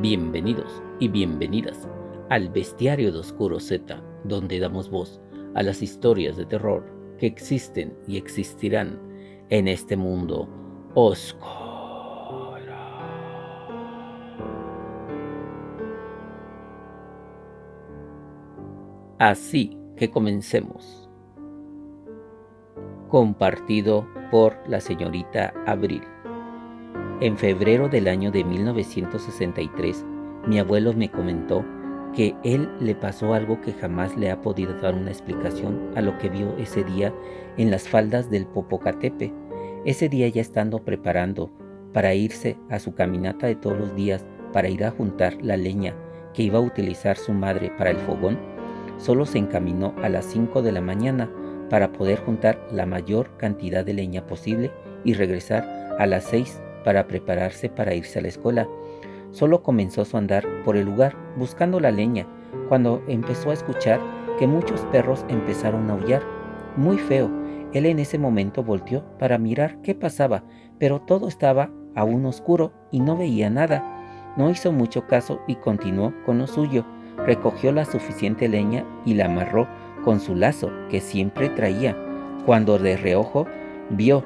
Bienvenidos y bienvenidas al Bestiario de Oscuro Z, donde damos voz a las historias de terror que existen y existirán en este mundo oscuro. Así que comencemos. Compartido por la señorita Abril. En febrero del año de 1963, mi abuelo me comentó que él le pasó algo que jamás le ha podido dar una explicación a lo que vio ese día en las faldas del Popocatépetl. Ese día, ya estando preparando para irse a su caminata de todos los días para ir a juntar la leña que iba a utilizar su madre para el fogón, solo se encaminó a las 5 de la mañana para poder juntar la mayor cantidad de leña posible y regresar a las 6 para prepararse para irse a la escuela. Solo comenzó su andar por el lugar buscando la leña cuando empezó a escuchar que muchos perros empezaron a aullar. Muy feo. Él en ese momento volteó para mirar qué pasaba, pero todo estaba aún oscuro y no veía nada. No hizo mucho caso y continuó con lo suyo. Recogió la suficiente leña y la amarró con su lazo que siempre traía, cuando de reojo vio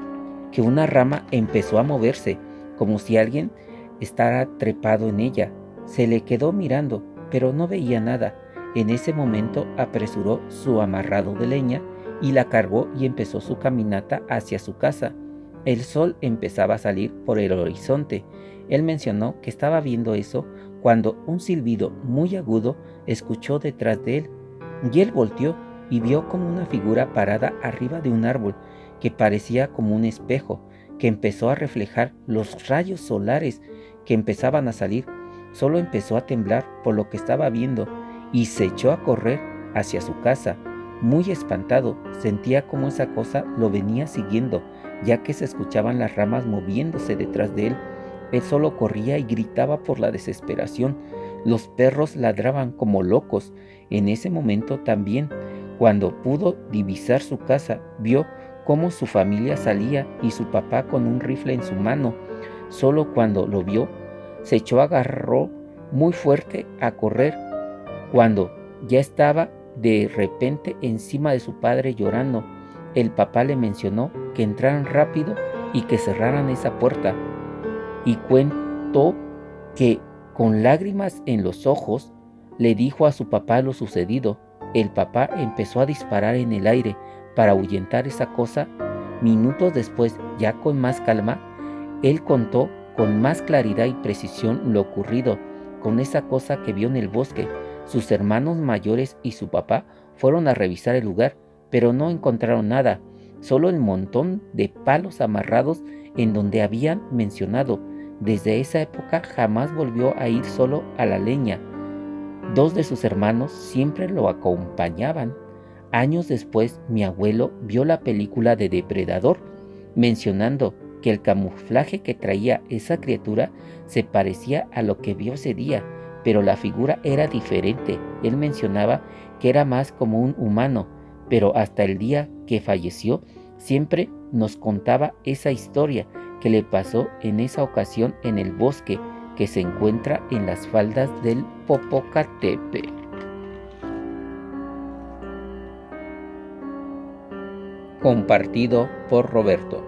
que una rama empezó a moverse, como si alguien estaba trepado en ella. Se le quedó mirando, pero no veía nada. En ese momento apresuró su amarrado de leña y la cargó y empezó su caminata hacia su casa. El sol empezaba a salir por el horizonte. Él mencionó que estaba viendo eso cuando un silbido muy agudo escuchó detrás de él, y él volteó y vio como una figura parada arriba de un árbol que parecía como un espejo, que empezó a reflejar los rayos solares que empezaban a salir. Solo empezó a temblar por lo que estaba viendo y se echó a correr hacia su casa. Muy espantado, sentía como esa cosa lo venía siguiendo, ya que se escuchaban las ramas moviéndose detrás de él. Él solo corría y gritaba por la desesperación. Los perros ladraban como locos. En ese momento también, cuando pudo divisar su casa, vio cómo su familia salía y su papá con un rifle en su mano. Solo cuando lo vio, se agarró muy fuerte a correr, cuando ya estaba de repente encima de su padre llorando. El papá le mencionó que entraran rápido y que cerraran esa puerta, y cuentó que con lágrimas en los ojos le dijo a su papá lo sucedido. El papá empezó a disparar en el aire para ahuyentar esa cosa. Minutos después, ya con más calma, él contó con más claridad y precisión lo ocurrido con esa cosa que vio en el bosque. Sus hermanos mayores y su papá fueron a revisar el lugar, pero no encontraron nada, solo el montón de palos amarrados en donde habían mencionado. Desde esa época jamás volvió a ir solo a la leña. Dos de sus hermanos siempre lo acompañaban. Años después, mi abuelo vio la película de Depredador, mencionando que el camuflaje que traía esa criatura se parecía a lo que vio ese día, pero la figura era diferente. Él mencionaba que era más como un humano, pero hasta el día que falleció siempre nos contaba esa historia que le pasó en esa ocasión en el bosque que se encuentra en las faldas del Popocatépetl. Compartido por Roberto.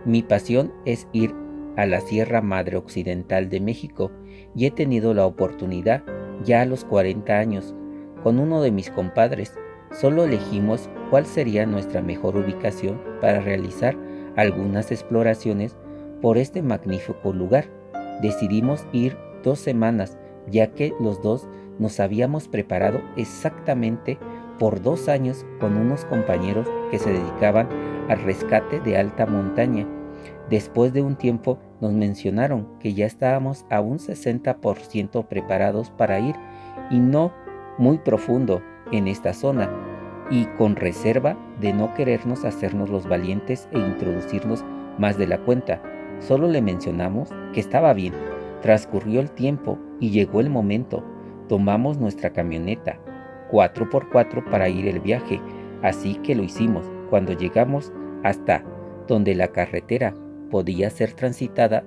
Mi pasión es ir a la Sierra Madre Occidental de México y he tenido la oportunidad ya a los 40 años. Con uno de mis compadres solo elegimos cuál sería nuestra mejor ubicación para realizar algunas exploraciones por este magnífico lugar. Decidimos ir 2 semanas, ya que los dos nos habíamos preparado exactamente por 2 años con unos compañeros que se dedicaban al rescate de alta montaña. Después de un tiempo nos mencionaron que ya estábamos a un 60% preparados para ir, y no muy profundo en esta zona, y con reserva de no querernos hacernos los valientes e introducirnos más de la cuenta. Solo le mencionamos que estaba bien. Transcurrió el tiempo y llegó el momento. Tomamos nuestra camioneta 4x4 para ir el viaje, así que lo hicimos. Cuando llegamos hasta donde la carretera podía ser transitada,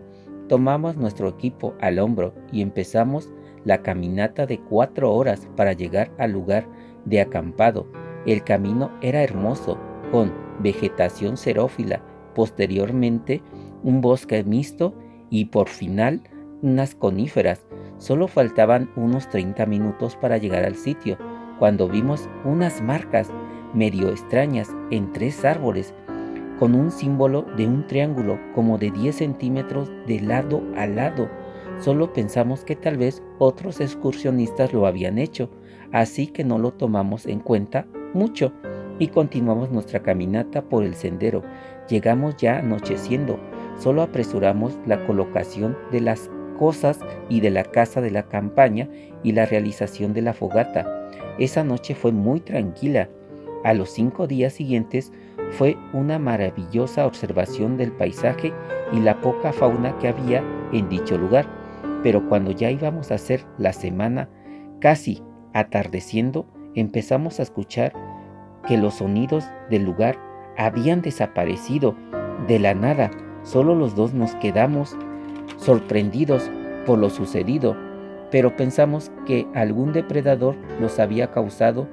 tomamos nuestro equipo al hombro y empezamos la caminata de 4 horas para llegar al lugar de acampado. El camino era hermoso, con vegetación xerófila, posteriormente un bosque mixto y por final unas coníferas. Solo faltaban unos 30 minutos para llegar al sitio, cuando vimos unas marcas medio extrañas en 3 árboles, con un símbolo de un triángulo como de 10 centímetros de lado a lado. Solo pensamos que tal vez otros excursionistas lo habían hecho, así que no lo tomamos en cuenta mucho y continuamos nuestra caminata por el sendero. Llegamos ya anocheciendo, solo apresuramos la colocación de las cosas y de la casa de la campaña y la realización de la fogata. Esa noche fue muy tranquila. A los 5 días siguientes fue una maravillosa observación del paisaje y la poca fauna que había en dicho lugar. Pero cuando ya íbamos a hacer la semana, casi atardeciendo, empezamos a escuchar que los sonidos del lugar habían desaparecido de la nada. Solo los dos nos quedamos sorprendidos por lo sucedido, pero pensamos que algún depredador los había causado.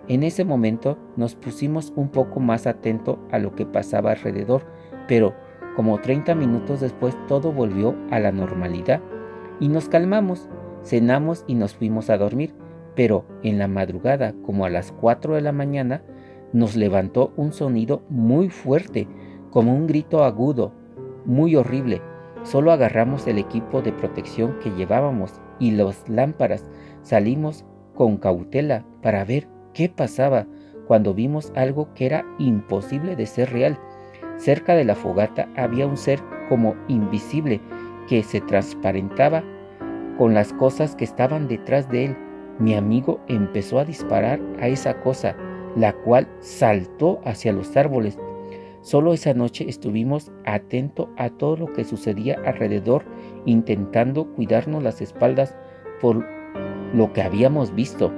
En ese momento nos pusimos un poco más atento a lo que pasaba alrededor, pero como 30 minutos después todo volvió a la normalidad y nos calmamos, cenamos y nos fuimos a dormir. Pero en la madrugada, como a las 4 de la mañana, nos levantó un sonido muy fuerte, como un grito agudo, muy horrible. Solo agarramos el equipo de protección que llevábamos y las lámparas. Salimos con cautela para ver qué pasaba, cuando vimos algo que era imposible de ser real. Cerca de la fogata había un ser como invisible que se transparentaba con las cosas que estaban detrás de él. Mi amigo empezó a disparar a esa cosa, la cual saltó hacia los árboles. Solo esa noche estuvimos atentos a todo lo que sucedía alrededor, intentando cuidarnos las espaldas por lo que habíamos visto.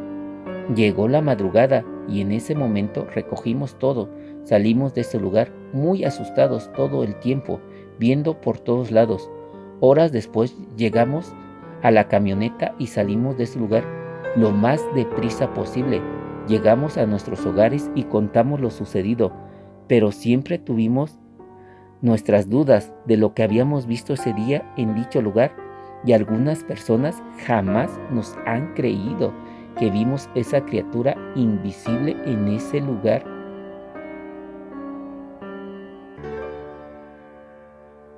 Llegó la madrugada y en ese momento recogimos todo. Salimos de ese lugar muy asustados todo el tiempo, viendo por todos lados. Horas después llegamos a la camioneta y salimos de ese lugar lo más deprisa posible. Llegamos a nuestros hogares y contamos lo sucedido, pero siempre tuvimos nuestras dudas de lo que habíamos visto ese día en dicho lugar, y algunas personas jamás nos han creído que vimos esa criatura invisible en ese lugar.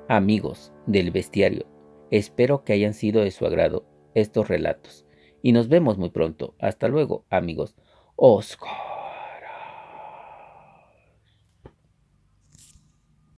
Amigos del bestiario, espero que hayan sido de su agrado estos relatos y nos vemos muy pronto. Hasta luego, amigos. Oscar.